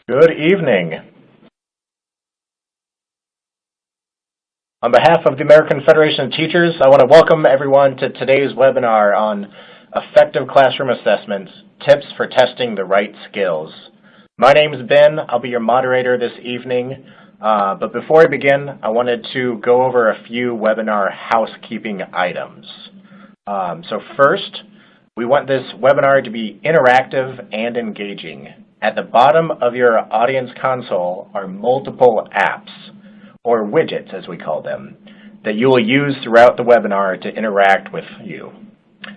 Good evening. On behalf of the American Federation of Teachers, I want to welcome everyone to today's webinar on effective classroom assessments, tips for testing the right skills. My name is Ben. I'll be your moderator this evening. But before I begin, I wanted to go over a few webinar housekeeping items. So first, we want this webinar to be interactive and engaging. At the bottom of your audience console are multiple apps, or widgets as we call them, that you will use throughout the webinar to interact with you.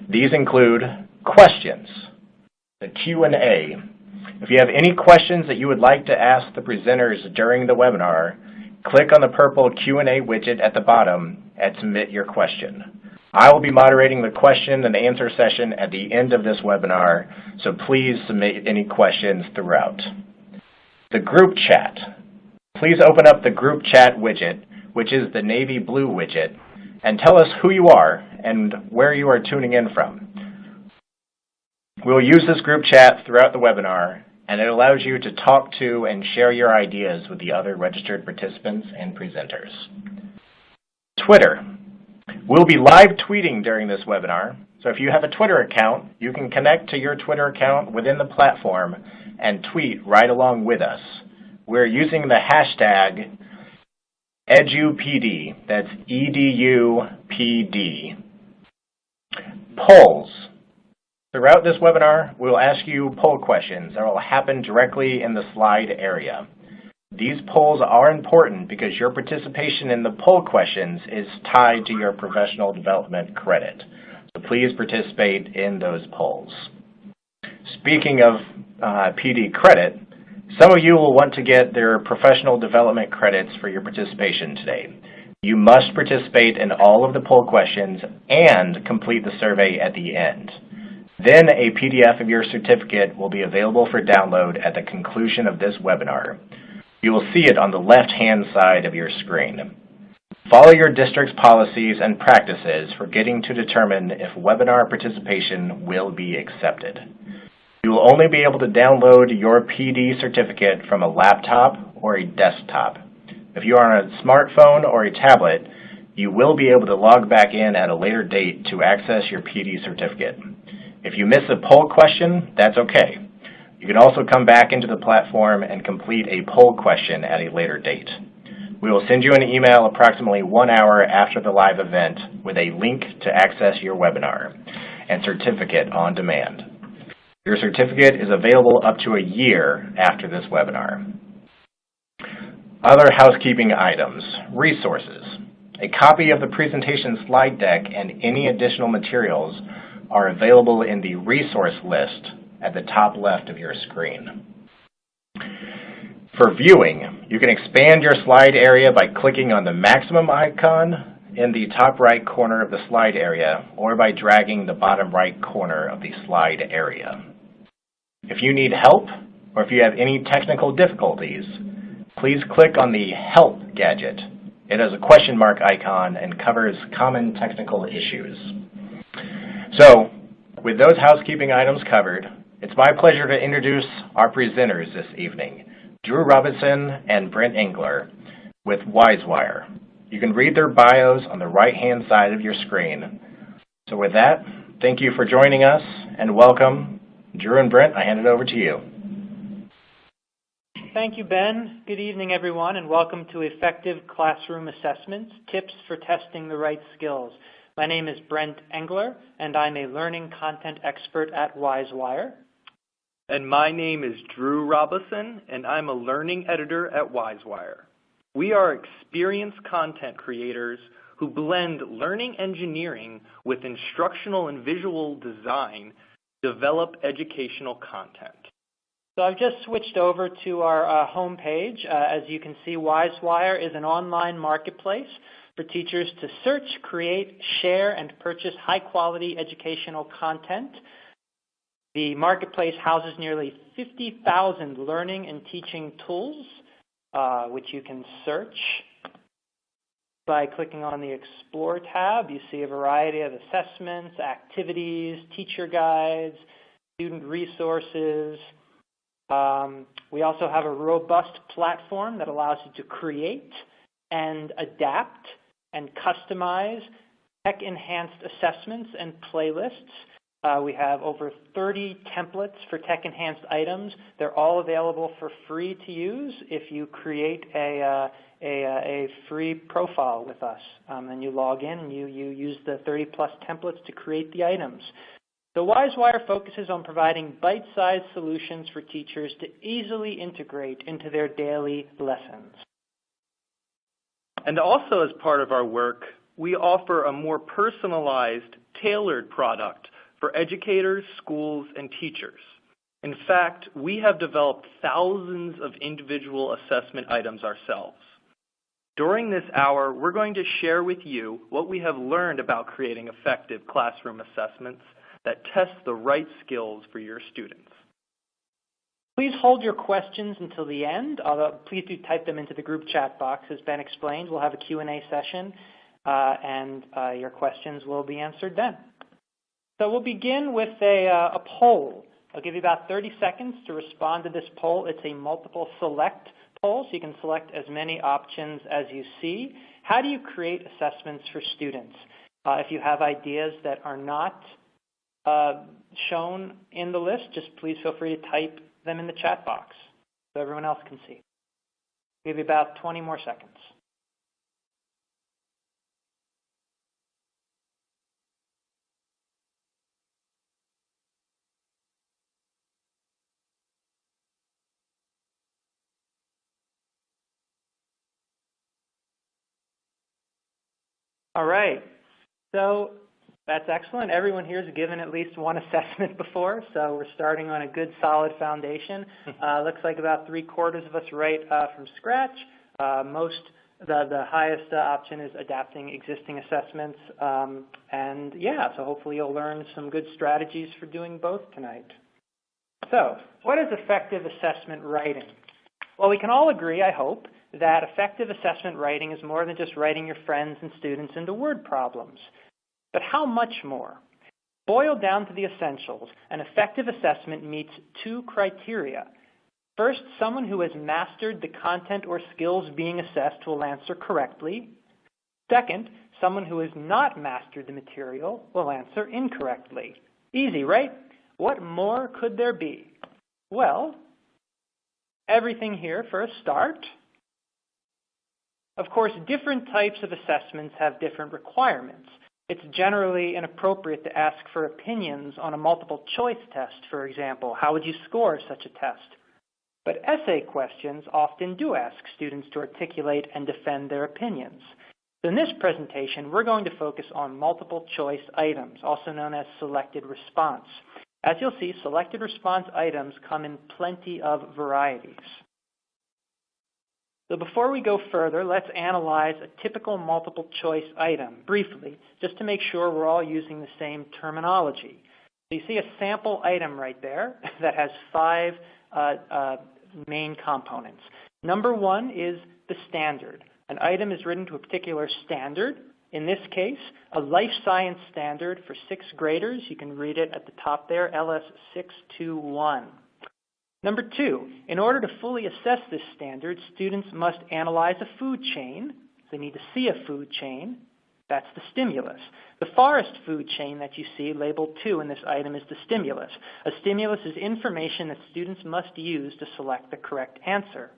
These include questions, the Q&A. If you have any questions that you would like to ask the presenters during the webinar, click on the purple Q&A widget at the bottom and submit your question. I will be moderating the question and answer session at the end of this webinar, so please submit any questions throughout. The group chat. Please open up the group chat widget, which is the navy blue widget, and tell us who you are and where you are tuning in from. We will use this group chat throughout the webinar, and it allows you to talk to and share your ideas with the other registered participants and presenters. Twitter. We'll be live tweeting during this webinar, so if you have a Twitter account, you can connect to your Twitter account within the platform and tweet right along with us. We're using the hashtag EduPD, that's EDUPD. Polls. Throughout this webinar, we'll ask you poll questions that will happen directly in the slide area. These polls are important because your participation in the poll questions is tied to your professional development credit. So please participate in those polls. Speaking of PD credit, some of you will want to get their professional development credits for your participation today. You must participate in all of the poll questions and complete the survey at the end. Then a PDF of your certificate will be available for download at the conclusion of this webinar. You will see it on the left-hand side of your screen. Follow your district's policies and practices for getting to determine if webinar participation will be accepted. You will only be able to download your PD certificate from a laptop or a desktop. If you are on a smartphone or a tablet, you will be able to log back in at a later date to access your PD certificate. If you miss a poll question, that's okay. You can also come back into the platform and complete a poll question at a later date. We will send you an email approximately 1 hour after the live event with a link to access your webinar and certificate on demand. Your certificate is available up to a year after this webinar. Other housekeeping items, resources. A copy of the presentation slide deck and any additional materials are available in the resource list at the top left of your screen. For viewing, you can expand your slide area by clicking on the maximum icon in the top right corner of the slide area or by dragging the bottom right corner of the slide area. If you need help or if you have any technical difficulties, please click on the Help gadget. It has a question mark icon and covers common technical issues. So, with those housekeeping items covered, it's my pleasure to introduce our presenters this evening, Drew Robinson and Brent Engler with WiseWire. You can read their bios on the right-hand side of your screen. So with that, thank you for joining us and welcome. Drew and Brent, I hand it over to you. Thank you, Ben. Good evening, everyone, and welcome to Effective Classroom Assessments, Tips for Testing the Right Skills. My name is Brent Engler, and I'm a learning content expert at WiseWire. And my name is Drew Robinson, and I'm a learning editor at WiseWire. We are experienced content creators who blend learning engineering with instructional and visual design to develop educational content. So I've just switched over to our homepage. As you can see, WiseWire is an online marketplace for teachers to search, create, share, and purchase high-quality educational content. The marketplace houses nearly 50,000 learning and teaching tools, which you can search. By clicking on the Explore tab, you see a variety of assessments, activities, teacher guides, student resources, We also have a robust platform that allows you to create and adapt and customize tech-enhanced assessments and playlists. We have over 30 templates for tech-enhanced items. They're all available for free to use if you create a free profile with us. And you log in and you use the 30-plus templates to create the items. The WiseWire focuses on providing bite-sized solutions for teachers to easily integrate into their daily lessons. And also as part of our work, we offer a more personalized, tailored product for educators, schools, and teachers. In fact, we have developed thousands of individual assessment items ourselves. During this hour, we're going to share with you what we have learned about creating effective classroom assessments that test the right skills for your students. Please hold your questions until the end. Please do type them into the group chat box. As Ben explained, we'll have a Q&A session, and your questions will be answered then. So we'll begin with a poll. I'll give you about 30 seconds to respond to this poll. It's a multiple select poll, so you can select as many options as you see. How do you create assessments for students? If you have ideas that are not shown in the list, just please feel free to type them in the chat box so everyone else can see. I'll give you about 20 more seconds. All right, so that's excellent. Everyone here has given at least one assessment before, so we're starting on a good, solid foundation. Looks like about 3/4 of us write from scratch. The highest option is adapting existing assessments. And yeah, so hopefully you'll learn some good strategies for doing both tonight. So what is effective assessment writing? Well, we can all agree, I hope, that effective assessment writing is more than just writing your friends and students into word problems. But how much more? Boiled down to the essentials, an effective assessment meets two criteria. First, someone who has mastered the content or skills being assessed will answer correctly. Second, someone who has not mastered the material will answer incorrectly. Easy, right? What more could there be? Well, everything here for a start. Of course, different types of assessments have different requirements. It's generally inappropriate to ask for opinions on a multiple choice test, for example. How would you score such a test? But essay questions often do ask students to articulate and defend their opinions. So in this presentation, we're going to focus on multiple choice items, also known as selected response. As you'll see, selected response items come in plenty of varieties. So before we go further, let's analyze a typical multiple choice item briefly, just to make sure we're all using the same terminology. So you see a sample item right there that has 5 main components. Number 1 is the standard. An item is written to a particular standard. In this case, a life science standard for 6th graders. You can read it at the top there, LS 621. Number 2, in order to fully assess this standard, students must analyze a food chain. They need to see a food chain. That's the stimulus. The forest food chain that you see labeled 2 in this item is the stimulus. A stimulus is information that students must use to select the correct answer.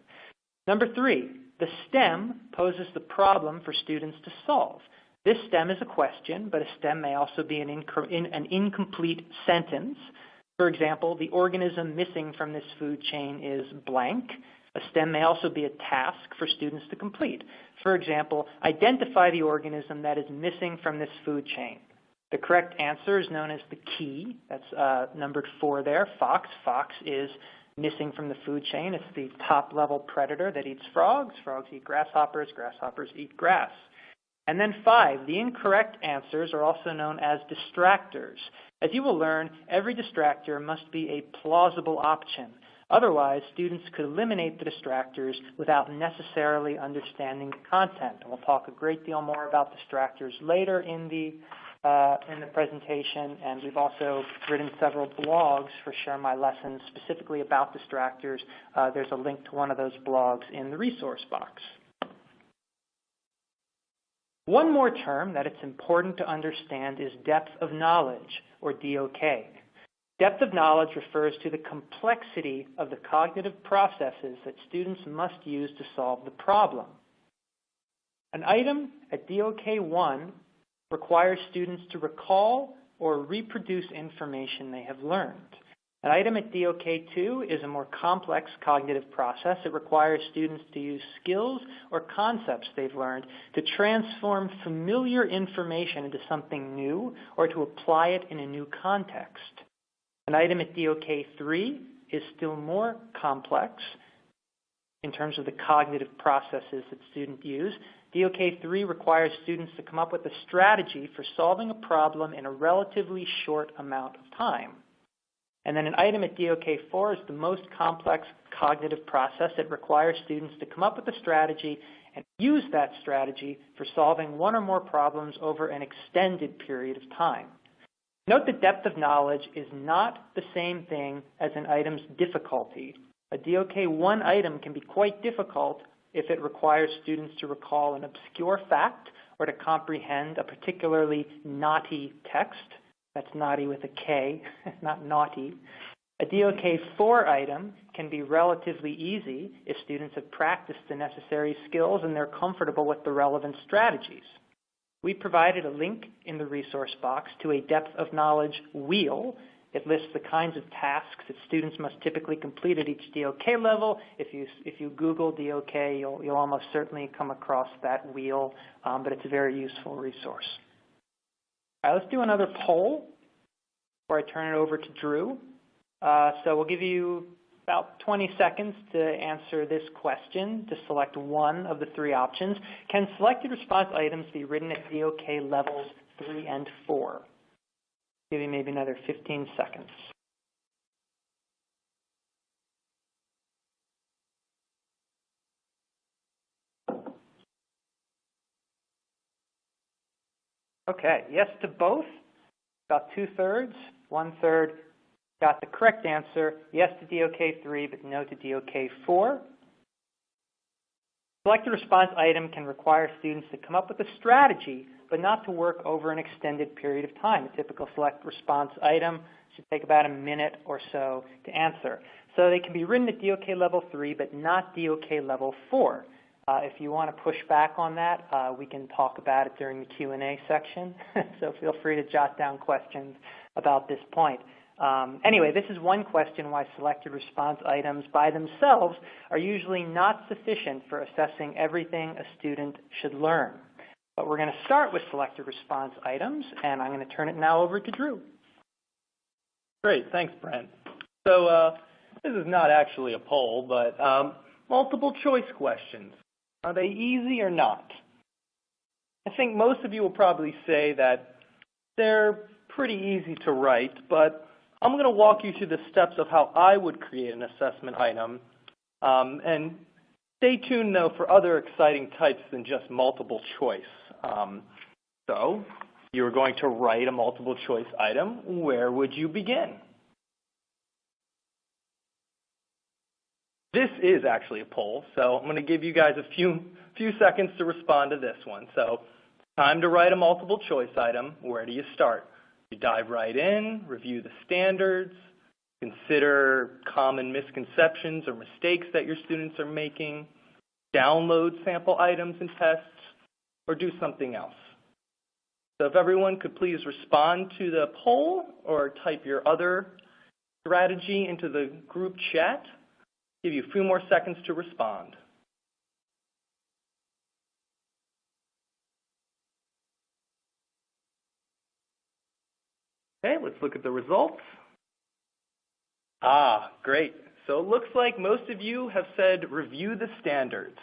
Number 3, the STEM poses the problem for students to solve. This STEM is a question, but a STEM may also be an incomplete sentence. For example, the organism missing from this food chain is blank. A STEM may also be a task for students to complete. For example, identify the organism that is missing from this food chain. The correct answer is known as the key. That's numbered 4 there, fox. Fox is missing from the food chain. It's the top-level predator that eats frogs. Frogs eat grasshoppers. Grasshoppers eat grass. And then 5, the incorrect answers are also known as distractors. As you will learn, every distractor must be a plausible option. Otherwise, students could eliminate the distractors without necessarily understanding the content. And we'll talk a great deal more about distractors later in the in the presentation, and we've also written several blogs for Share My Lessons specifically about distractors. There's a link to one of those blogs in the resource box. One more term that it's important to understand is depth of knowledge, or DOK. Depth of knowledge refers to the complexity of the cognitive processes that students must use to solve the problem. An item at DOK 1 requires students to recall or reproduce information they have learned. An item at DOK 2 is a more complex cognitive process. It requires students to use skills or concepts they've learned to transform familiar information into something new or to apply it in a new context. An item at DOK 3 is still more complex in terms of the cognitive processes that students use. DOK 3 requires students to come up with a strategy for solving a problem in a relatively short amount of time. And then an item at DOK 4 is the most complex cognitive process. It requires students to come up with a strategy and use that strategy for solving one or more problems over an extended period of time. Note that depth of knowledge is not the same thing as an item's difficulty. A DOK 1 item can be quite difficult if it requires students to recall an obscure fact or to comprehend a particularly knotty text. That's naughty with a K, not naughty. A DOK 4 item can be relatively easy if students have practiced the necessary skills and they're comfortable with the relevant strategies. We provided a link in the resource box to a depth of knowledge wheel. It lists the kinds of tasks that students must typically complete at each DOK level. If you Google DOK, you'll almost certainly come across that wheel, but it's a very useful resource. All right, let's do another poll before I turn it over to Drew. So we'll give you about 20 seconds to answer this question to select one of the three options. Can selected response items be written at DOK levels 3 and 4? Give you maybe another 15 seconds. Okay, yes to both, about 2/3, 1/3 got the correct answer, yes to DOK 3, but no to DOK 4. Selected response item can require students to come up with a strategy, but not to work over an extended period of time. A typical select response item should take about a minute or so to answer. So they can be written at DOK level 3, but not DOK level 4. If you want to push back on that, we can talk about it during the Q&A section. So feel free to jot down questions about this point. Anyway, this is one question why selected response items by themselves are usually not sufficient for assessing everything a student should learn. But we're going to start with selected response items, and I'm going to turn it now over to Drew. Great, thanks, Brent. So this is not actually a poll, but multiple choice questions. Are they easy or not? I think most of you will probably say that they're pretty easy to write, but I'm going to walk you through the steps of how I would create an assessment item. And stay tuned, though, for other exciting types than just multiple choice. So you're going to write a multiple choice item. Where would you begin? This is actually a poll, so I'm going to give you guys a few seconds to respond to this one. So time to write a multiple choice item. Where do you start? You dive right in, review the standards, consider common misconceptions or mistakes that your students are making, download sample items and tests, or do something else. So if everyone could please respond to the poll or type your other strategy into the group chat. Give you a few more seconds to respond. Okay, let's look at the results. Great. So it looks like most of you have said review the standards.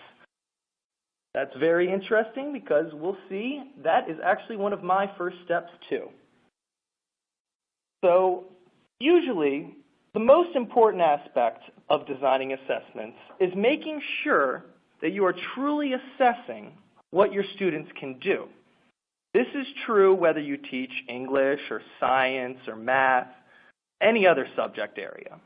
That's very interesting because we'll see that is actually one of my first steps too. So usually the most important aspect of designing assessments is making sure that you are truly assessing what your students can do. This is true whether you teach English or science or math, any other subject area.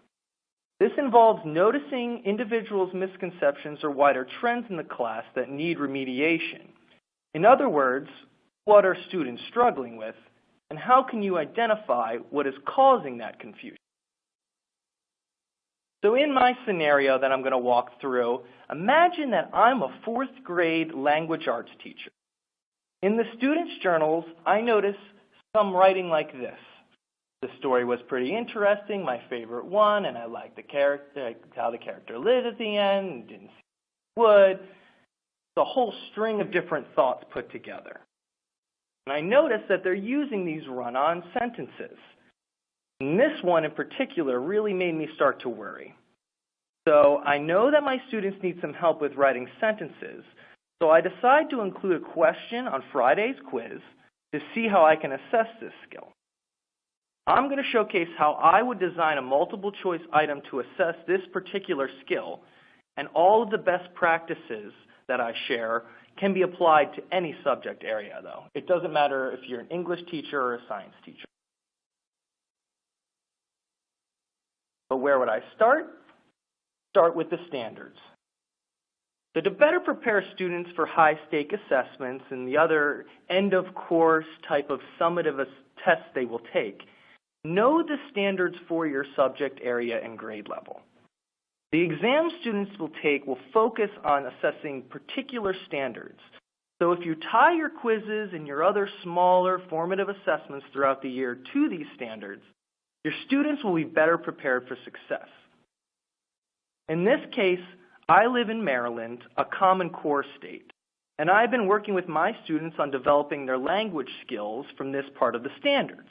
This involves noticing individuals' misconceptions or wider trends in the class that need remediation. In other words, what are students struggling with, and how can you identify what is causing that confusion? So in my scenario that I'm going to walk through, imagine that I'm a 4th grade language arts teacher. In the students' journals, I notice some writing like this. The story was pretty interesting, my favorite one, and I liked how the character lived at the end, and didn't see would. It's a whole string of different thoughts put together. And I noticed that they're using these run-on sentences. And this one in particular really made me start to worry. So I know that my students need some help with writing sentences, so I decide to include a question on Friday's quiz to see how I can assess this skill. I'm going to showcase how I would design a multiple choice item to assess this particular skill, and all of the best practices that I share can be applied to any subject area, though. It doesn't matter if you're an English teacher or a science teacher. But where would I start? Start with the standards. So to better prepare students for high-stake assessments and the other end-of-course type of summative tests they will take, know the standards for your subject area and grade level. The exam students will take will focus on assessing particular standards. So if you tie your quizzes and your other smaller formative assessments throughout the year to these standards, your students will be better prepared for success. In this case, I live in Maryland, a Common Core state, and I've been working with my students on developing their language skills from this part of the standards.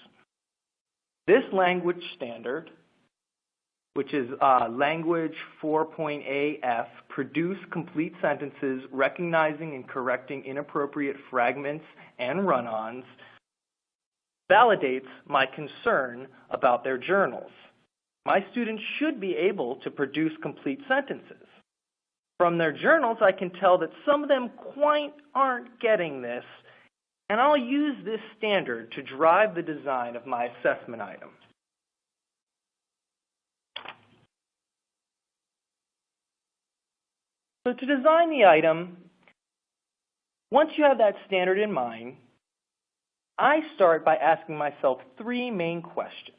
This language standard, which is Language 4.AF, produce complete sentences recognizing and correcting inappropriate fragments and run-ons, validates my concern about their journals. My students should be able to produce complete sentences. From their journals, I can tell that some of them quite aren't getting this, and I'll use this standard to drive the design of my assessment item. So to design the item, once you have that standard in mind, I start by asking myself 3 main questions.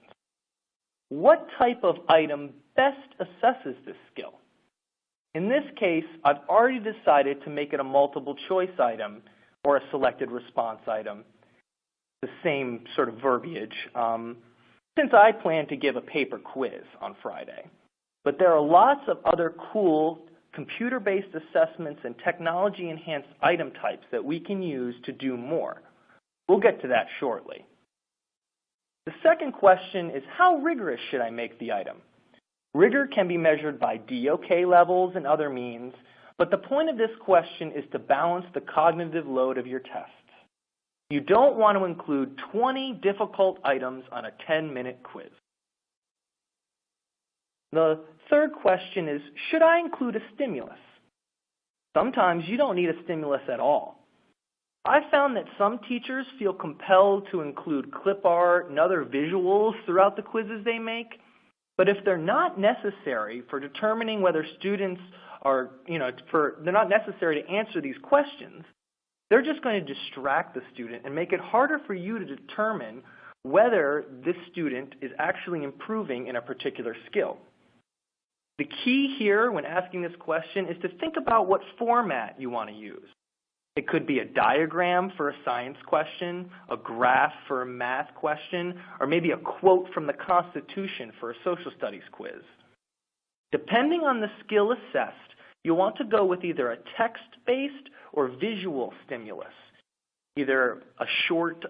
What type of item best assesses this skill? In this case, I've already decided to make it a multiple choice item or a selected response item, the same sort of verbiage, since I plan to give a paper quiz on Friday. But there are lots of other cool computer-based assessments and technology-enhanced item types that we can use to do more. We'll get to that shortly. The second question is, how rigorous should I make the item? Rigor can be measured by DOK levels and other means, but the point of this question is to balance the cognitive load of your tests. You don't want to include 20 difficult items on a 10-minute quiz. The third question is, should I include a stimulus? Sometimes you don't need a stimulus at all. I've found that some teachers feel compelled to include clip art and other visuals throughout the quizzes they make, but if they're not necessary for determining whether students are, they're not necessary to answer these questions, they're just going to distract the student and make it harder for you to determine whether this student is actually improving in a particular skill. The key here when asking this question is to think about what format you want to use. It could be a diagram for a science question, a graph for a math question, or maybe a quote from the Constitution for a social studies quiz. Depending on the skill assessed, you'll want to go with either a text-based or visual stimulus, either a short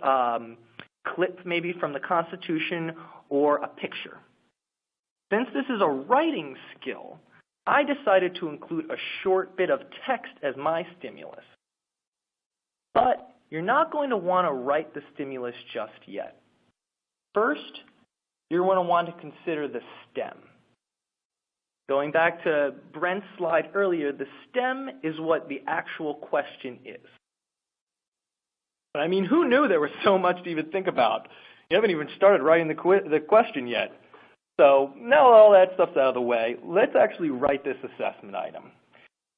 clip maybe from the Constitution or a picture. Since this is a writing skill, I decided to include a short bit of text as my stimulus. But you're not going to want to write the stimulus just yet. First, you're going to want to consider the stem. Going back to Brent's slide earlier, the stem is what the actual question is. But I mean, who knew there was so much to even think about? You haven't even started writing the question yet. So now all that stuff's out of the way, let's actually write this assessment item.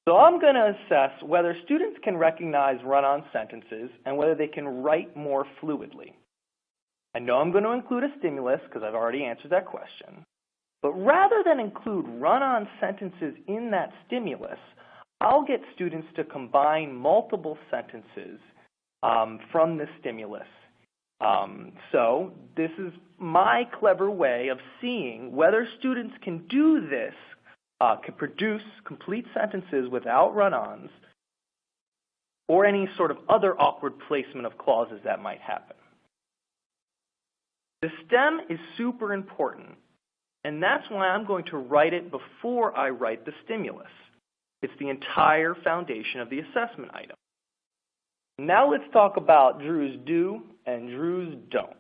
So I'm going to assess whether students can recognize run-on sentences and whether they can write more fluidly. I know I'm going to include a stimulus because I've already answered that question. But rather than include run-on sentences in that stimulus, I'll get students to combine multiple sentences from the stimulus. So this is my clever way of seeing whether students can do this, can produce complete sentences without run-ons or any sort of other awkward placement of clauses that might happen. The STEM is super important, and that's why I'm going to write it before I write the stimulus. It's the entire foundation of the assessment item. Now let's talk about Drew's do and Drew's don't.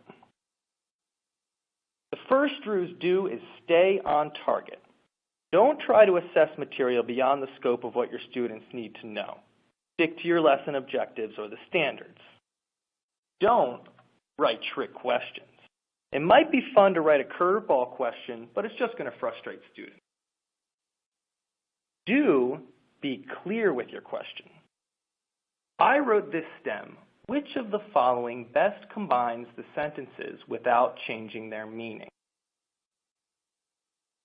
The first Drew's do is stay on target. Don't try to assess material beyond the scope of what your students need to know. Stick to your lesson objectives or the standards. Don't write trick questions. It might be fun to write a curveball question, but it's just going to frustrate students. Do be clear with your question. I wrote this STEM. Which of the following best combines the sentences without changing their meaning?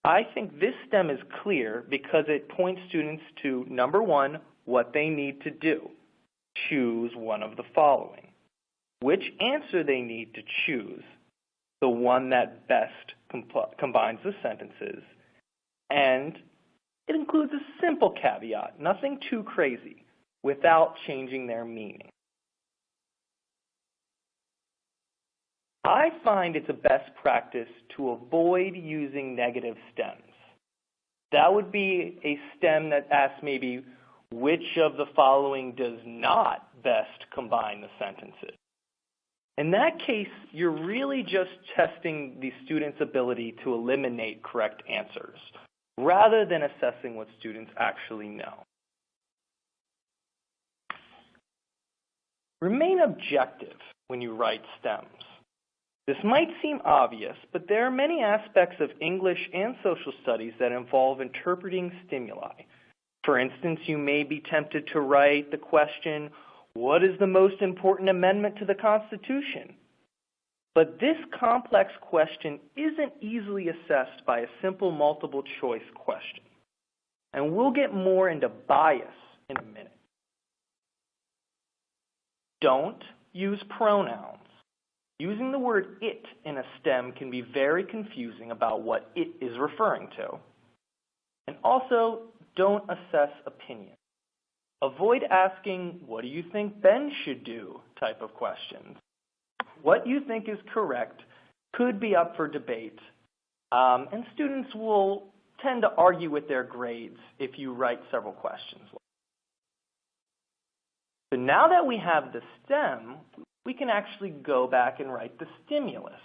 I think this STEM is clear because it points students to, number one, what they need to do. Choose one of the following. Which answer they need to choose, the one that best combines the sentences, and it includes a simple caveat, nothing too crazy, without changing their meaning. I find it's a best practice to avoid using negative stems. That would be a stem that asks maybe, which of the following does not best combine the sentences? In that case, you're really just testing the student's ability to eliminate correct answers, rather than assessing what students actually know. Remain objective when you write stems. This might seem obvious, but there are many aspects of English and social studies that involve interpreting stimuli. For instance, you may be tempted to write the question, what is the most important amendment to the Constitution? But this complex question isn't easily assessed by a simple multiple choice question. And we'll get more into bias in a minute. Don't use pronouns. Using the word it in a stem can be very confusing about what it is referring to. And also, don't assess opinion. Avoid asking, what do you think Ben should do type of questions. What you think is correct could be up for debate, and students will tend to argue with their grades if you write several questions. So now that we have the stem, we can actually go back and write the stimulus.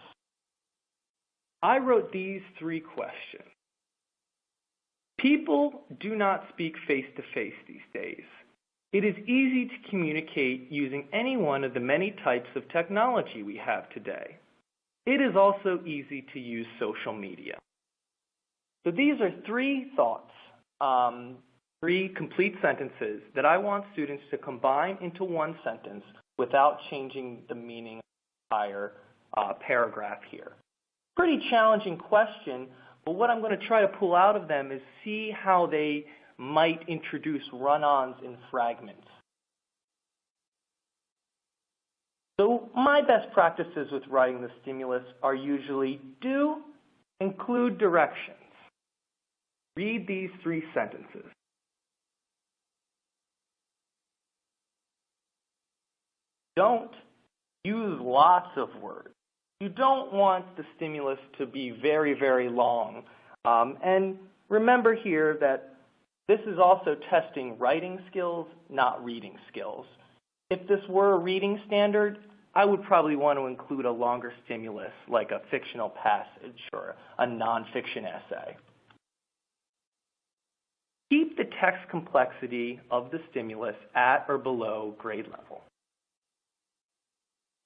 I wrote these three questions. People do not speak face-to-face these days. It is easy to communicate using any one of the many types of technology we have today. It is also easy to use social media. So these are three thoughts, three complete sentences that I want students to combine into one sentence without changing the meaning of the entire paragraph here. Pretty challenging question, but what I'm going to try to pull out of them is see how they might introduce run-ons in fragments. So my best practices with writing the stimulus are usually do, include directions. Read these three sentences. Don't use lots of words. You don't want the stimulus to be very, very long. And remember here that this is also testing writing skills, not reading skills. If this were a reading standard, I would probably want to include a longer stimulus like a fictional passage or a nonfiction essay. Keep the text complexity of the stimulus at or below grade level.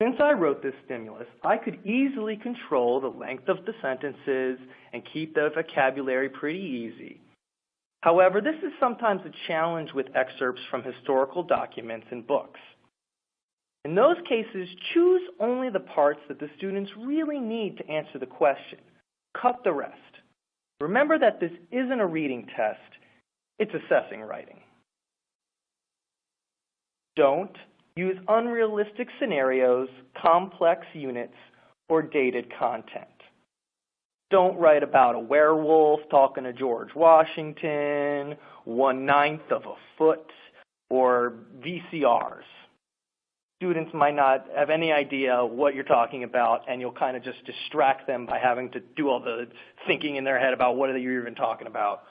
Since I wrote this stimulus, I could easily control the length of the sentences and keep the vocabulary pretty easy. However, this is sometimes a challenge with excerpts from historical documents and books. In those cases, choose only the parts that the students really need to answer the question. Cut the rest. Remember that this isn't a reading test, it's assessing writing. Don't use unrealistic scenarios, complex units, or dated content. Don't write about a werewolf talking to George Washington, 1/9 of a foot, or VCRs. Students might not have any idea what you're talking about, and you'll kind of just distract them by having to do all the thinking in their head about what you're even talking about.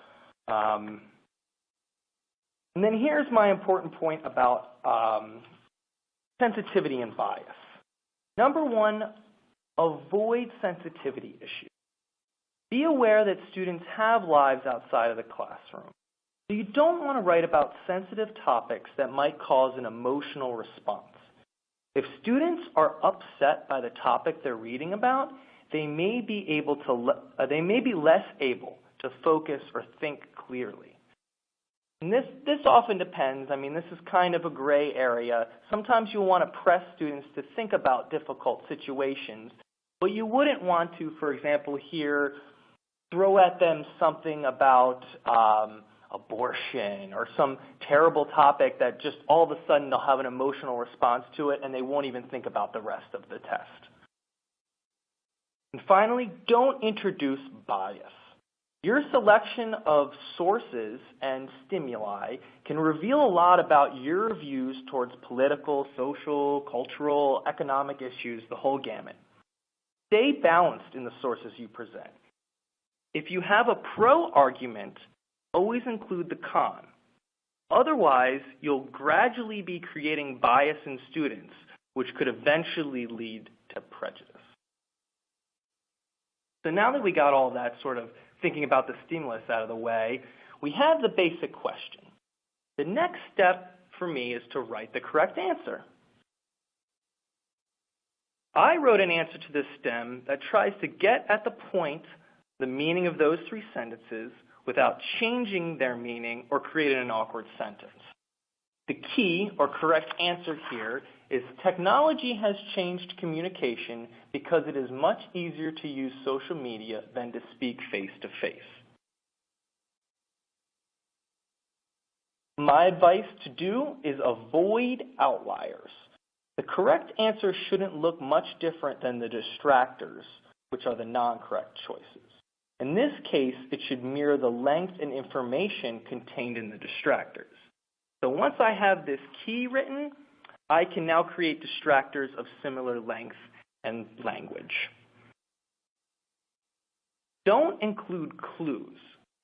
And then here's my important point about sensitivity and bias. Number one, avoid sensitivity issues. Be aware that students have lives outside of the classroom. So you don't want to write about sensitive topics that might cause an emotional response. If students are upset by the topic they're reading about, they may be less able to focus or think clearly. And this often depends. I mean, this is kind of a gray area. Sometimes you'll want to press students to think about difficult situations, but you wouldn't want to, for example, here, throw at them something about abortion or some terrible topic that just all of a sudden they'll have an emotional response to it and they won't even think about the rest of the test. And finally, don't introduce bias. Your selection of sources and stimuli can reveal a lot about your views towards political, social, cultural, economic issues, the whole gamut. Stay balanced in the sources you present. If you have a pro argument, always include the con. Otherwise, you'll gradually be creating bias in students, which could eventually lead to prejudice. So now that we got all that sort of thinking about the stimulus out of the way, we have the basic question. The next step for me is to write the correct answer. I wrote an answer to this STEM that tries to get at the point, the meaning of those three sentences, without changing their meaning or creating an awkward sentence. The key or correct answer here is technology has changed communication because it is much easier to use social media than to speak face-to-face. My advice to do is avoid outliers. The correct answer shouldn't look much different than the distractors, which are the non-correct choices. In this case, it should mirror the length and information contained in the distractors. So once I have this key written, I can now create distractors of similar length and language. Don't include clues.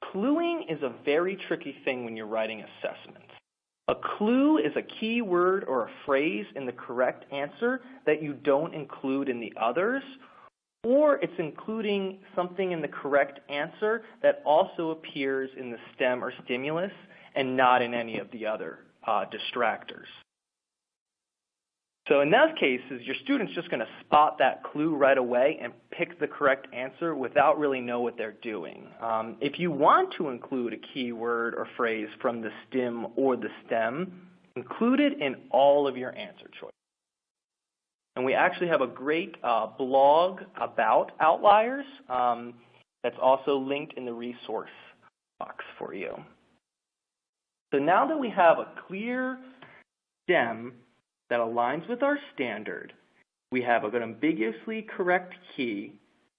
Cluing is a very tricky thing when you're writing assessments. A clue is a key word or a phrase in the correct answer that you don't include in the others, or it's including something in the correct answer that also appears in the STEM or stimulus and not in any of the other distractors. So in those cases, your student's just going to spot that clue right away and pick the correct answer without really know what they're doing. If you want to include a key word or phrase from the STEM or the STEM, include it in all of your answer choices. And we actually have a great blog about outliers that's also linked in the resource box for you. So now that we have a clear STEM that aligns with our standard, we have an ambiguously correct key.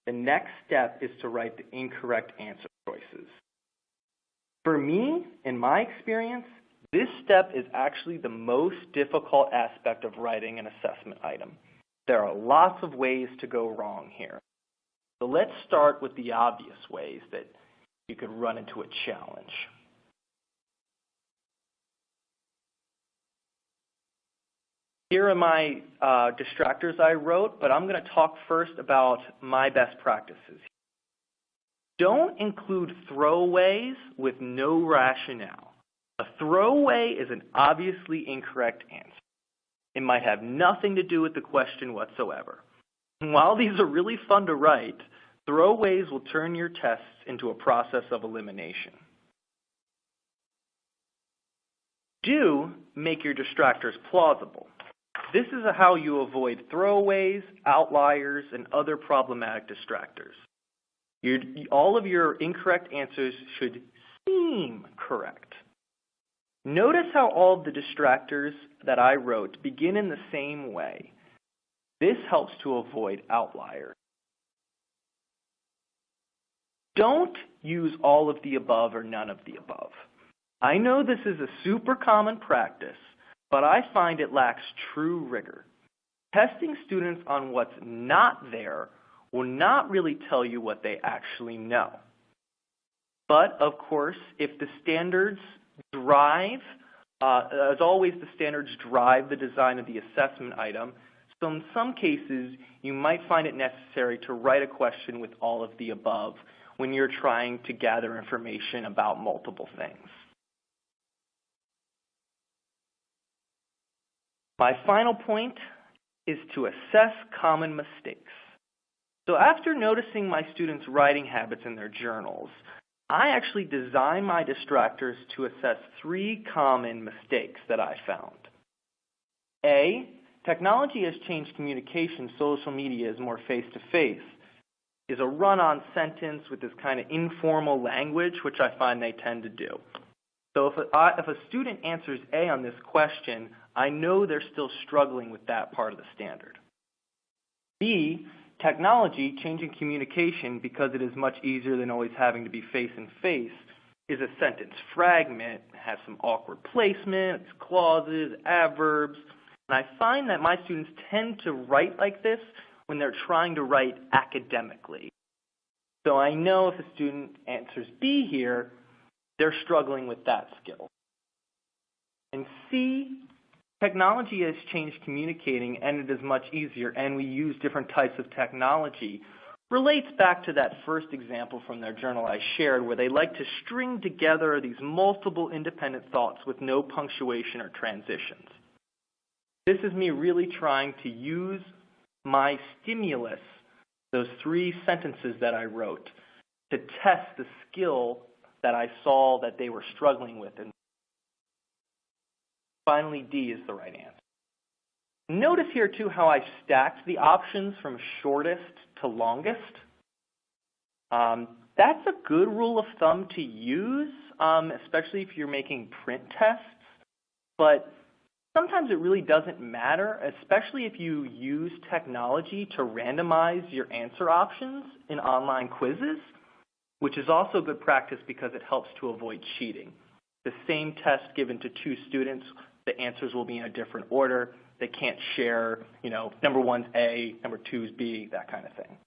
The next step is to write the incorrect answer choices. For me, in my experience, this step is actually the most difficult aspect of writing an assessment item. There are lots of ways to go wrong here. So let's start with the obvious ways that you could run into a challenge. Here are my distractors I wrote, but I'm going to talk first about my best practices. Don't include throwaways with no rationale. A throwaway is an obviously incorrect answer. It might have nothing to do with the question whatsoever. And while these are really fun to write, throwaways will turn your tests into a process of elimination. Do make your distractors plausible. This is how you avoid throwaways, outliers, and other problematic distractors. All of your incorrect answers should seem correct. Notice how all of the distractors that I wrote begin in the same way. This helps to avoid outliers. Don't use all of the above or none of the above. I know this is a super common practice, but I find it lacks true rigor. Testing students on what's not there will not really tell you what they actually know. But, of course, if the standards drive, as always, the standards drive the design of the assessment item, so in some cases, you might find it necessary to write a question with all of the above when you're trying to gather information about multiple things. My final point is to assess common mistakes. So after noticing my students' writing habits in their journals, I actually designed my distractors to assess 3 common mistakes that I found. A, technology has changed communication. Social media is more face-to-face. Is a run-on sentence with this kind of informal language, which I find they tend to do. So if a student answers A on this question, I know they're still struggling with that part of the standard. B, technology changing communication because it is much easier than always having to be face-and-face is a sentence fragment, has some awkward placement, it's clauses, adverbs, and I find that my students tend to write like this when they're trying to write academically. So I know if a student answers B here, they're struggling with that skill. And C, technology has changed communicating and it is much easier and we use different types of technology. Relates back to that first example from their journal I shared where they like to string together these multiple independent thoughts with no punctuation or transitions. This is me really trying to use my stimulus, those 3 sentences that I wrote, to test the skill that I saw that they were struggling with. And finally, D is the right answer. Notice here, too, how I stacked the options from shortest to longest. That's a good rule of thumb to use, especially if you're making print tests. But sometimes it really doesn't matter, especially if you use technology to randomize your answer options in online quizzes, which is also good practice because it helps to avoid cheating. The same test given to 2 students, the answers will be in a different order. They can't share, number 1's A, number 2's B, that kind of thing.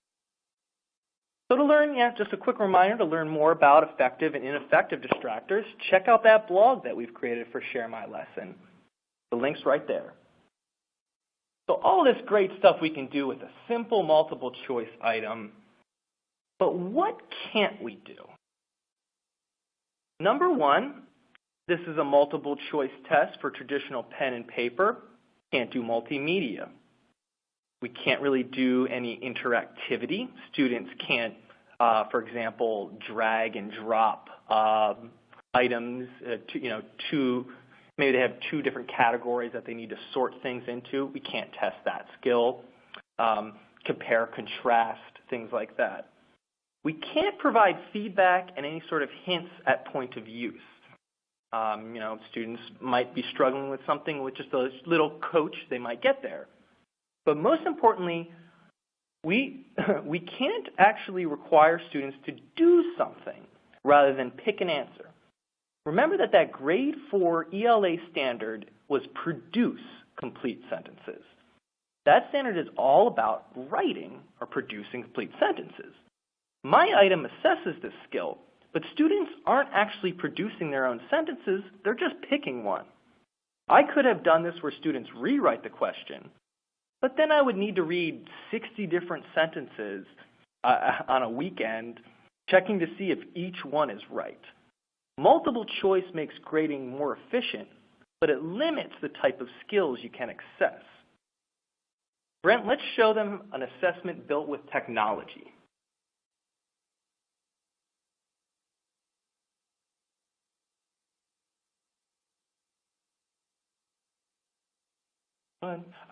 So to learn, just a quick reminder, to learn more about effective and ineffective distractors, check out that blog that we've created for Share My Lesson. The link's right there. So all this great stuff we can do with a simple multiple choice item, but what can't we do? Number 1, this is a multiple choice test for traditional pen and paper. Can't do multimedia. We can't really do any interactivity. Students can't, for example, drag and drop items maybe they have 2 different categories that they need to sort things into. We can't test that skill. Compare, contrast, things like that. We can't provide feedback and any sort of hints at point of use. Students might be struggling with something with just a little coach, they might get there. But most importantly, we can't actually require students to do something rather than pick an answer. Remember that grade 4 ELA standard was produce complete sentences. That standard is all about writing or producing complete sentences. My item assesses this skill, but students aren't actually producing their own sentences, they're just picking one. I could have done this where students rewrite the question, but then I would need to read 60 different sentences on a weekend, checking to see if each one is right. Multiple choice makes grading more efficient, but it limits the type of skills you can access. Brent, let's show them an assessment built with technology.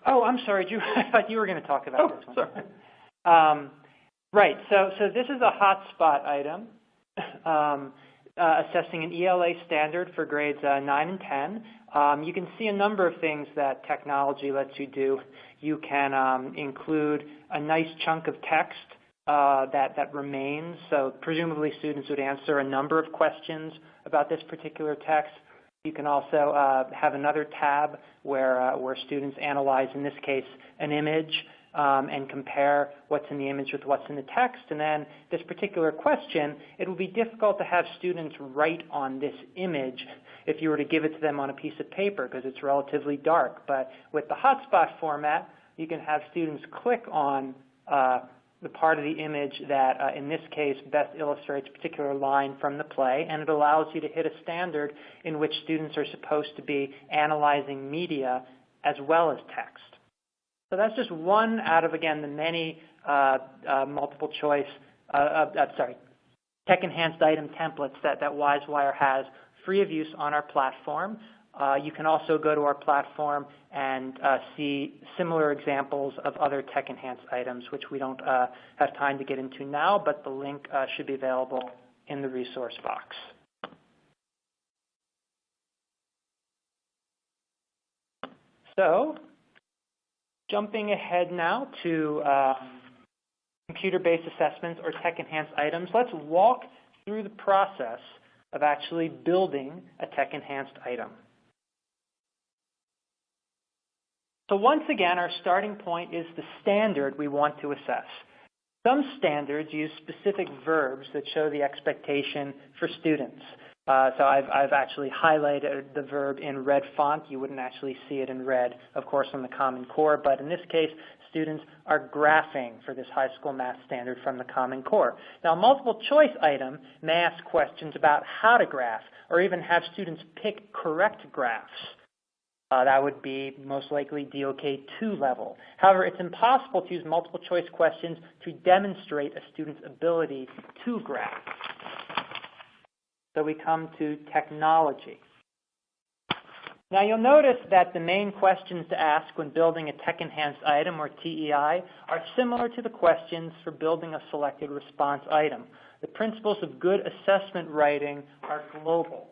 Oh, I'm sorry, Drew. I thought you were going to talk about this one. Sorry. Right. So this is a hotspot item, assessing an ELA standard for grades 9 and 10. You can see a number of things that technology lets you do. You can include a nice chunk of text that remains. So presumably students would answer a number of questions about this particular text. You can also have another tab where students analyze, in this case, an image and compare what's in the image with what's in the text. And then this particular question, it will be difficult to have students write on this image if you were to give it to them on a piece of paper because it's relatively dark. But with the hotspot format, you can have students click on the part of the image that, in this case, best illustrates a particular line from the play, and it allows you to hit a standard in which students are supposed to be analyzing media as well as text. So that's just one out of, again, the many multiple choice, tech-enhanced item templates that WiseWire has free of use on our platform. You can also go to our platform and see similar examples of other tech-enhanced items, which we don't have time to get into now, but the link should be available in the resource box. So, jumping ahead now to computer-based assessments or tech-enhanced items, let's walk through the process of actually building a tech-enhanced item. So once again, our starting point is the standard we want to assess. Some standards use specific verbs that show the expectation for students. So I've actually highlighted the verb in red font. You wouldn't actually see it in red, of course, on the Common Core, but in this case, students are graphing for this high school math standard from the Common Core. Now, a multiple choice item may ask questions about how to graph or even have students pick correct graphs. That would be most likely DOK 2 level. However, it's impossible to use multiple choice questions to demonstrate a student's ability to graph. So we come to technology. Now you'll notice that the main questions to ask when building a tech-enhanced item, or TEI, are similar to the questions for building a selected response item. The principles of good assessment writing are global.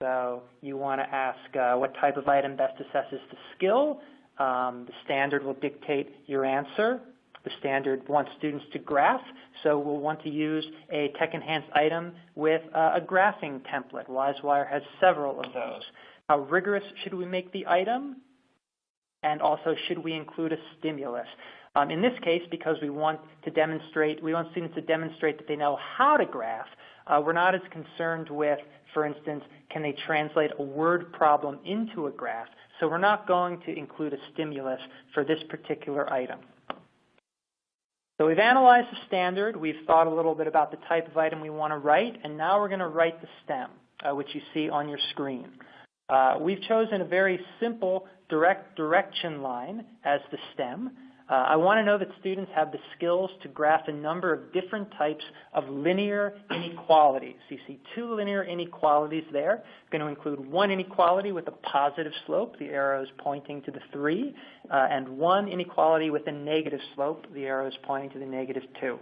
So you want to ask what type of item best assesses the skill. The standard will dictate your answer. The standard wants students to graph, so we'll want to use a tech-enhanced item with a graphing template. WiseWire has several of those. How rigorous should we make the item? And also, should we include a stimulus? In this case, because we want students to demonstrate that they know how to graph, we're not as concerned with, for instance, can they translate a word problem into a graph? So we're not going to include a stimulus for this particular item. So we've analyzed the standard, we've thought a little bit about the type of item we want to write, and now we're going to write the STEM, which you see on your screen. We've chosen a very simple direct direction line as the STEM. I want to know that students have the skills to graph a number of different types of linear inequalities. So you see two linear inequalities there. We're going to include one inequality with a positive slope, the arrows pointing to the 3, and one inequality with a negative slope, the arrows pointing to the negative 2.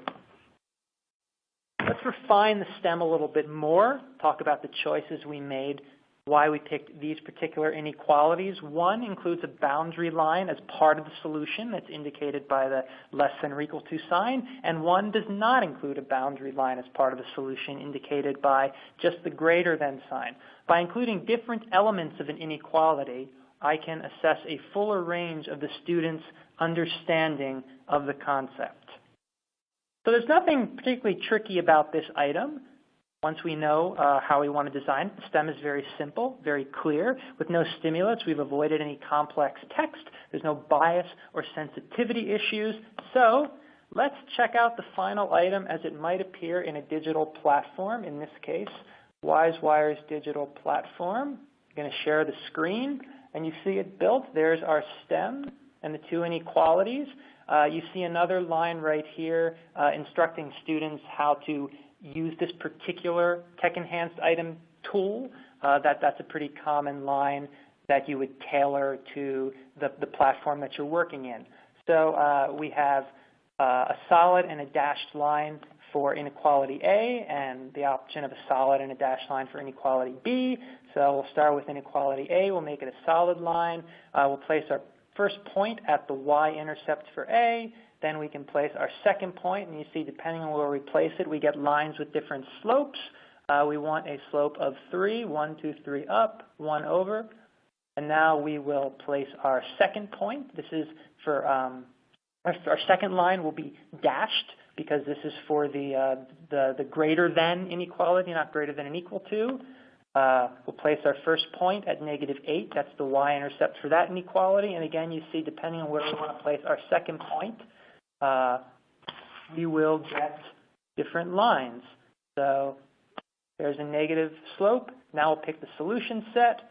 Let's refine the STEM a little bit more, talk about the choices we made, why we picked these particular inequalities. One includes a boundary line as part of the solution that's indicated by the less than or equal to sign, and one does not include a boundary line as part of the solution indicated by just the greater than sign. By including different elements of an inequality, I can assess a fuller range of the student's understanding of the concept. So there's nothing particularly tricky about this item. Once we know how we want to design it, the STEM is very simple, very clear. With no stimulus, we've avoided any complex text. There's no bias or sensitivity issues. So let's check out the final item as it might appear in a digital platform. In this case, WiseWire's digital platform. I'm going to share the screen, and you see it built. There's our STEM and the two inequalities. You see another line right here instructing students how to use this particular tech-enhanced item tool. That's a pretty common line that you would tailor to the platform that you're working in. So we have a solid and a dashed line for inequality A, and the option of a solid and a dashed line for inequality B. So we'll start with inequality A. We'll make it a solid line. We'll place our first point at the y-intercept for A. Then we can place our second point, and you see depending on where we place it, we get lines with different slopes. We want a slope of 3, 1, 2, 3 up, 1 over. And now we will place our second point. This is for our second line will be dashed because this is for the greater than inequality, not greater than and equal to. We'll place our first point at -8. That's the y-intercept for that inequality. And again, you see depending on where we want to place our second point, we will get different lines. So there's a negative slope. Now we'll pick the solution set.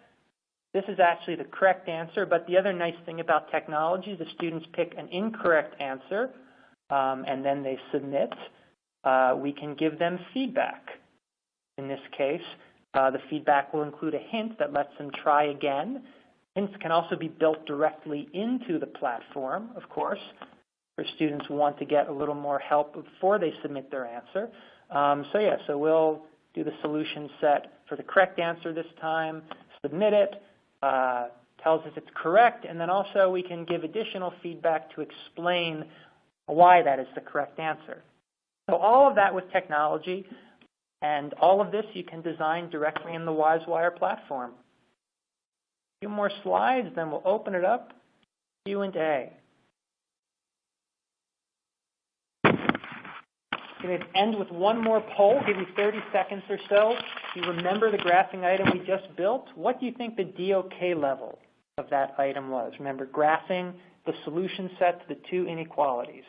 This is actually the correct answer, but the other nice thing about technology is if students pick an incorrect answer and then they submit, we can give them feedback. In this case, the feedback will include a hint that lets them try again. Hints can also be built directly into the platform, of course, for students who want to get a little more help before they submit their answer. So we'll do the solution set for the correct answer this time, submit it, tells us it's correct, and then also we can give additional feedback to explain why that is the correct answer. So all of that with technology, and all of this you can design directly in the WiseWire platform. A few more slides, then we'll open it up, Q&A. I'm going to end with one more poll, give you 30 seconds or so. If you remember the graphing item we just built, what do you think the DOK level of that item was? Remember, graphing the solution set to the two inequalities.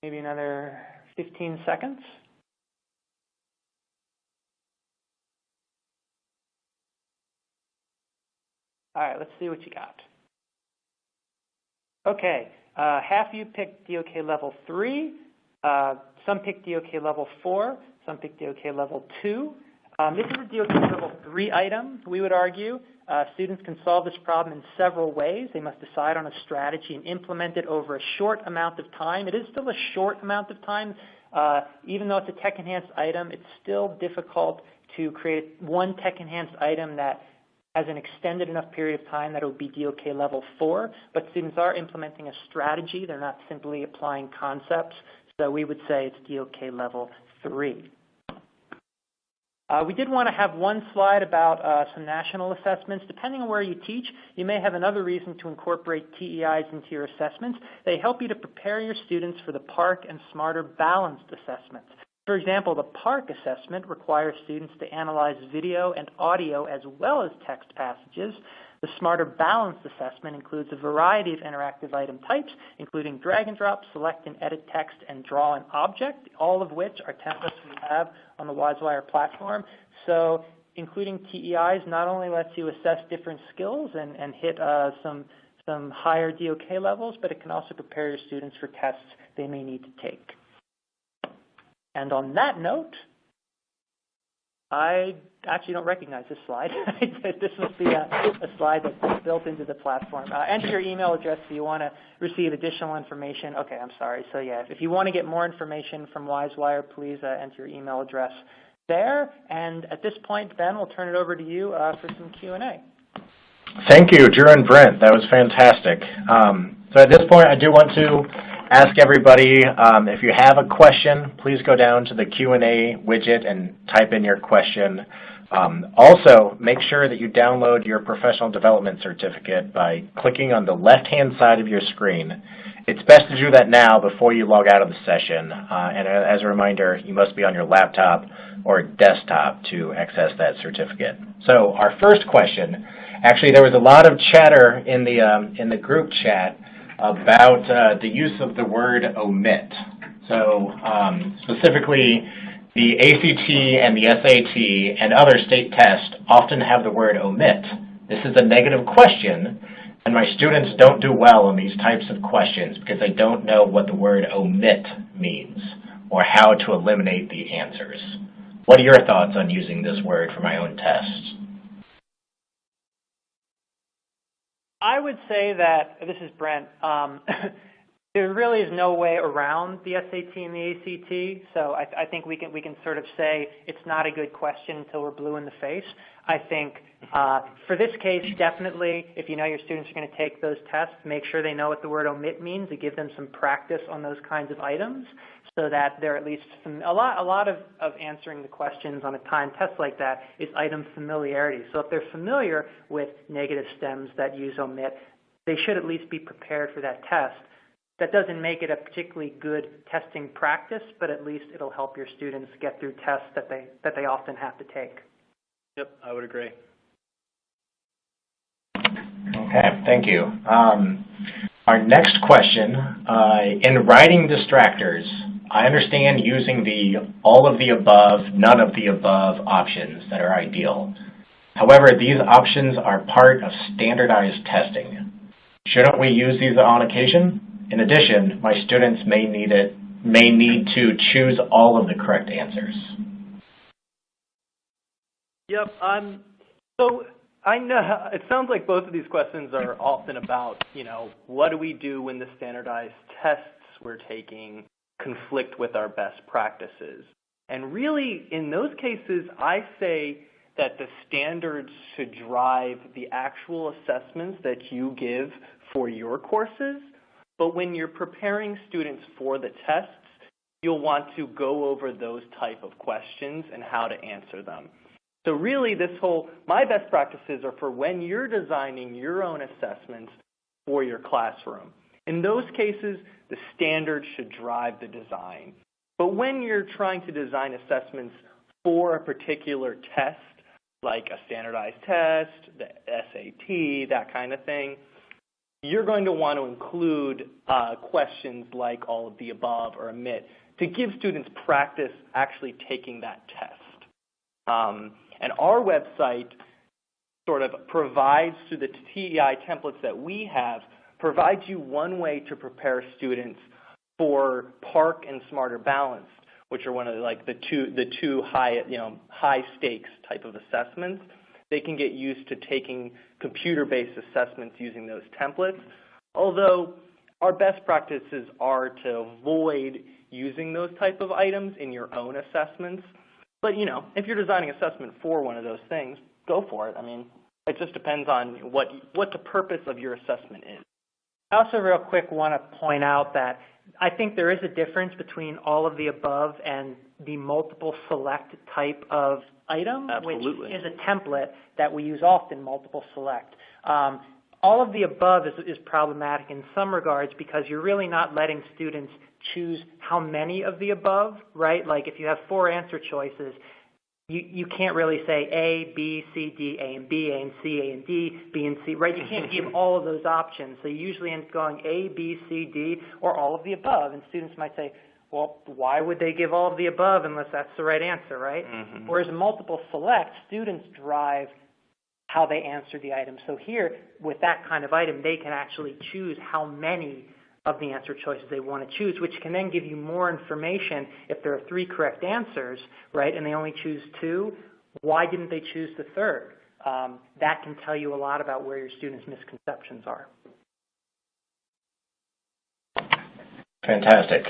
Maybe another 15 seconds. All right, let's see what you got. Okay. Half of you picked DOK level 3, some picked DOK level 4, some picked DOK level 2. This is a DOK level 3 item, we would argue. Students can solve this problem in several ways. They must decide on a strategy and implement it over a short amount of time. It is still a short amount of time. Even though it's a tech-enhanced item, it's still difficult to create one tech-enhanced item that has an extended enough period of time that it would be DOK level 4, but students are implementing a strategy. They're not simply applying concepts, so we would say it's DOK level 3. We did want to have one slide about some national assessments. Depending on where you teach, you may have another reason to incorporate TEIs into your assessments. They help you to prepare your students for the PARCC and Smarter Balanced assessments. For example, the PARCC assessment requires students to analyze video and audio as well as text passages. The Smarter Balanced assessment includes a variety of interactive item types, including drag and drop, select and edit text, and draw an object, all of which are templates we have on the WiseWire platform. So including TEIs not only lets you assess different skills and hit some higher DOK levels, but it can also prepare your students for tests they may need to take. And on that note, I actually don't recognize this slide. This must be a slide that's built into the platform. Enter your email address if you want to receive additional information. Okay, I'm sorry. So yeah, if you want to get more information from WiseWire, please enter your email address there. And at this point, Ben, we'll turn it over to you for some Q&A. Thank you, Drew and Brent. That was fantastic. So at this point, I do want to ask everybody, if you have a question, please go down to the Q&A widget and type in your question. Also, make sure that you download your professional development certificate by clicking on the left-hand side of your screen. It's best to do that now before you log out of the session. And as a reminder, you must be on your laptop or desktop to access that certificate. So our first question, actually there was a lot of chatter in the group chat about the use of the word omit. So specifically, The ACT and the SAT and other state tests often have the word omit. This is a negative question, and my students don't do well on these types of questions because they don't know what the word omit means or how to eliminate the answers. What are your thoughts on using this word for my own test? I would say that, this is Brent, there really is no way around the SAT and the ACT, so I think we can sort of say it's not a good question until we're blue in the face. I think for this case, definitely, if you know your students are going to take those tests, make sure they know what the word omit means to give them some practice on those kinds of items so that they're at least, a lot of answering the questions on a timed test like that is item familiarity. So if they're familiar with negative stems that use omit, they should at least be prepared for that test. That doesn't make it a particularly good testing practice, but at least it'll help your students get through tests that they often have to take. Yep, I would agree. Okay, thank you. Our next question, in writing distractors, I understand using the all of the above, none of the above options that are ideal. However, these options are part of standardized testing. Shouldn't we use these on occasion? In addition, my students may need to choose all of the correct answers. Yep. So I know it sounds like both of these questions are often about, what do we do when the standardized tests we're taking conflict with our best practices? And really, in those cases, I say that the standards should drive the actual assessments that you give for your courses. But when you're preparing students for the tests, you'll want to go over those type of questions and how to answer them. So really my best practices are for when you're designing your own assessments for your classroom. In those cases, the standards should drive the design. But when you're trying to design assessments for a particular test, like a standardized test, the SAT, that kind of thing, you're going to want to include questions like all of the above or omit to give students practice actually taking that test. And our website sort of provides, through the TEI templates that we have, provides you one way to prepare students for PARCC and Smarter Balanced, which are one of the two high stakes type of assessments. They can get used to taking computer-based assessments using those templates, although our best practices are to avoid using those type of items in your own assessments. But, if you're designing assessment for one of those things, go for it. I mean, it just depends on what the purpose of your assessment is. I also real quick want to point out that I think there is a difference between all of the above and the multiple select type of item, Absolutely. Which is a template that we use often, multiple select. All of the above is problematic in some regards because you're really not letting students choose how many of the above, right? Like if you have 4 answer choices, you can't really say A, B, C, D, A and B, A and C, A and D, B and C, right? You can't give all of those options. So you usually end up going A, B, C, D, or all of the above. And students might say, well, why would they give all of the above unless that's the right answer, right? Mm-hmm. Whereas multiple select, students drive how they answer the item. So here, with that kind of item, they can actually choose how many of the answer choices they want to choose, which can then give you more information. If there are 3 correct answers, right, and they only choose 2, why didn't they choose the third? That can tell you a lot about where your students' misconceptions are. Fantastic.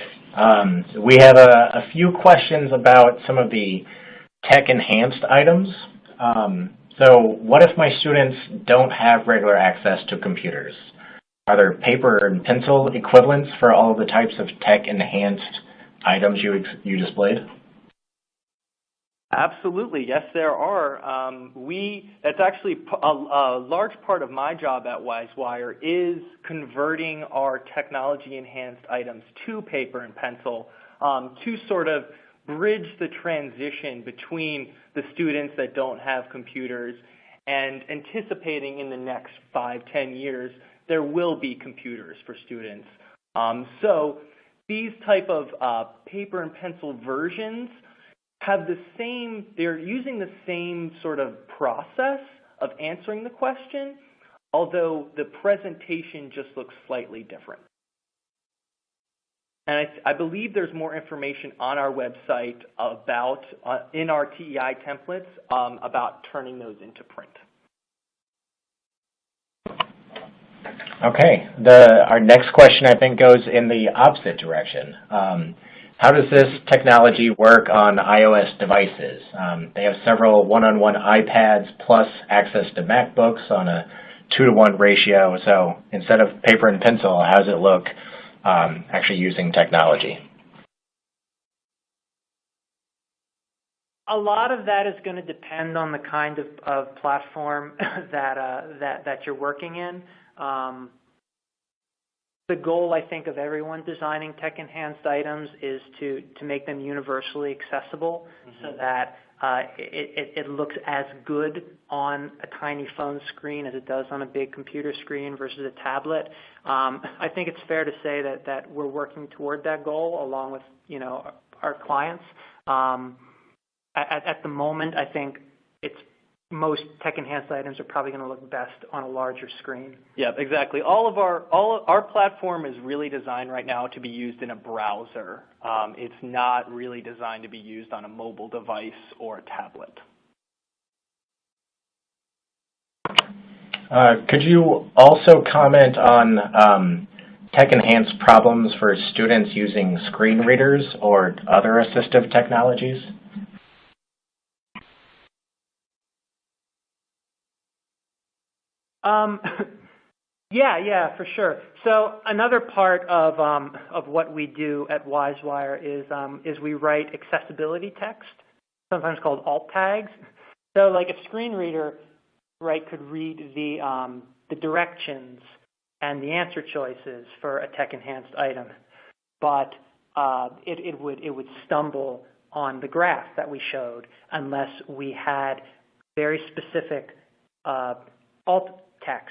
We have a few questions about some of the tech-enhanced items. So what if my students don't have regular access to computers? Are there paper and pencil equivalents for all of the types of tech-enhanced items you displayed? Absolutely, yes, there are. That's actually a large part of my job at WiseWire is converting our technology-enhanced items to paper and pencil to sort of bridge the transition between the students that don't have computers and anticipating in the next 5-10 years there will be computers for students. So these type of paper and pencil versions have they're using the same sort of process of answering the question, although the presentation just looks slightly different. And I believe there's more information on our website about, in our TEI templates, about turning those into print. Okay. Our next question, I think, goes in the opposite direction. How does this technology work on iOS devices? They have several one-on-one iPads plus access to MacBooks on a 2-to-1 ratio. So instead of paper and pencil, how does it look actually using technology? A lot of that is going to depend on the kind of platform that you're working in. The goal, I think, of everyone designing tech-enhanced items is to make them universally accessible, so that it looks as good on a tiny phone screen as it does on a big computer screen versus a tablet. I think it's fair to say that we're working toward that goal along with our clients. At the moment, I think most tech-enhanced items are probably going to look best on a larger screen. Yeah, exactly. All of our platform is really designed right now to be used in a browser. It's not really designed to be used on a mobile device or a tablet. Could you also comment on tech-enhanced problems for students using screen readers or other assistive technologies? Yeah, for sure. So another part of what we do at WiseWire is we write accessibility text, sometimes called alt tags. So like a screen reader, right, could read the directions and the answer choices for a tech-enhanced item, but it would stumble on the graph that we showed unless we had very specific alt text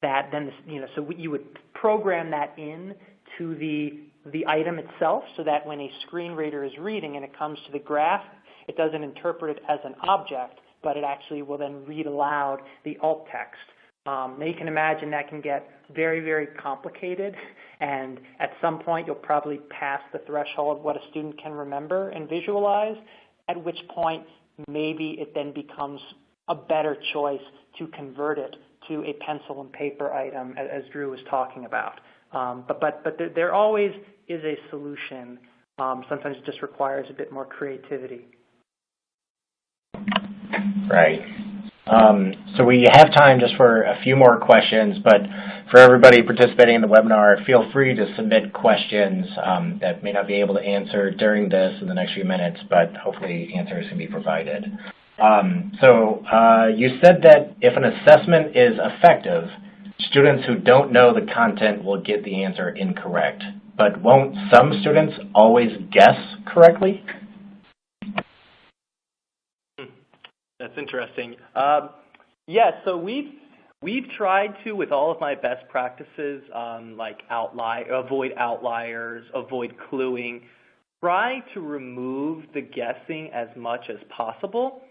that then so you would program that in to the item itself, so that when a screen reader is reading and it comes to the graph, it doesn't interpret it as an object, but it actually will then read aloud the alt text. Now you can imagine that can get very, very complicated, and at some point you'll probably pass the threshold of what a student can remember and visualize, at which point maybe it then becomes a better choice to convert it to a pencil and paper item, as Drew was talking about. But there always is a solution. Sometimes it just requires a bit more creativity. Right. So we have time just for a few more questions, but for everybody participating in the webinar, feel free to submit questions that may not be able to answer during this in the next few minutes, but hopefully answers can be provided. So you said that if an assessment is effective, students who don't know the content will get the answer incorrect. But won't some students always guess correctly? That's interesting. So we've tried to, with all of my best practices, like avoid outliers, avoid cluing, try to remove the guessing as much as possible.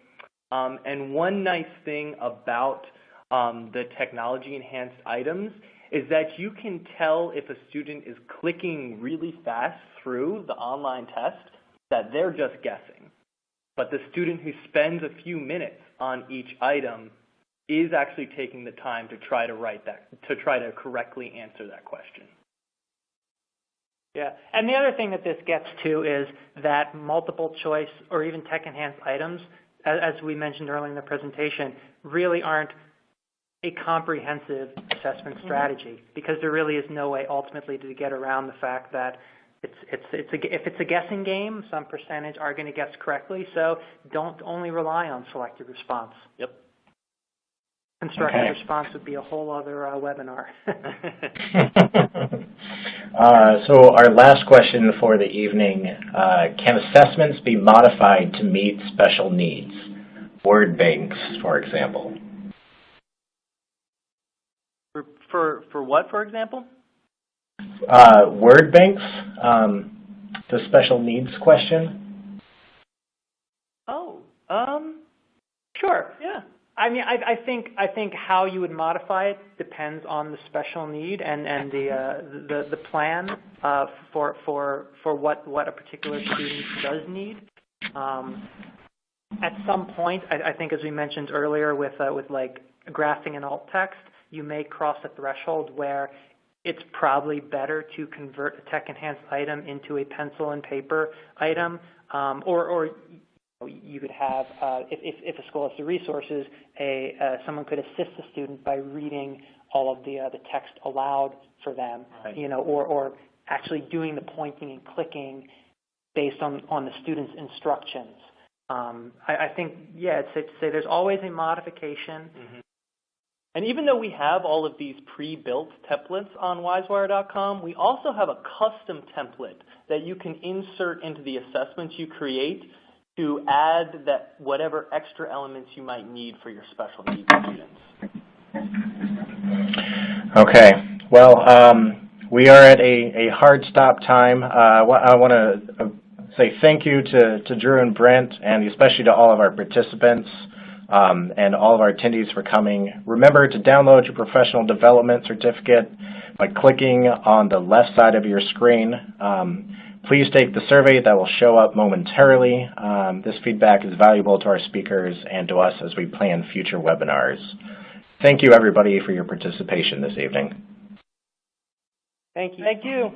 And one nice thing about the technology-enhanced items is that you can tell if a student is clicking really fast through the online test that they're just guessing. But the student who spends a few minutes on each item is actually taking the time to try to correctly answer that question. Yeah, and the other thing that this gets to is that multiple choice or even tech-enhanced items, as we mentioned earlier in the presentation, really aren't a comprehensive assessment strategy, because there really is no way ultimately to get around the fact that if it's a guessing game, some percentage are going to guess correctly, so don't only rely on selective response. Yep. Constructive response would be a whole other webinar. So our last question for the evening, can assessments be modified to meet special needs? Word banks, for example. For what, for example? Word banks, the special needs question. Oh, Sure. yeah. I mean, I think how you would modify it depends on the special need and the plan for what a particular student does need. At some point, I think, as we mentioned earlier, with like graphing and alt text, you may cross a threshold where it's probably better to convert a tech-enhanced item into a pencil and paper item, or you could have, if a school has the resources, someone could assist the student by reading all of the text aloud for them, Right. or actually doing the pointing and clicking based on the student's instructions. I think, yeah, it's safe to say there's always a modification. Mm-hmm. And even though we have all of these pre-built templates on wisewire.com, we also have a custom template that you can insert into the assessments you create to add that whatever extra elements you might need for your special needs students. Okay. Well, we are at a hard stop time. I want to say thank you to Drew and Brent, and especially to all of our participants and all of our attendees for coming. Remember to download your professional development certificate by clicking on the left side of your screen. Please take the survey that will show up momentarily. This feedback is valuable to our speakers and to us as we plan future webinars. Thank you, everybody, for your participation this evening. Thank you. Thank you.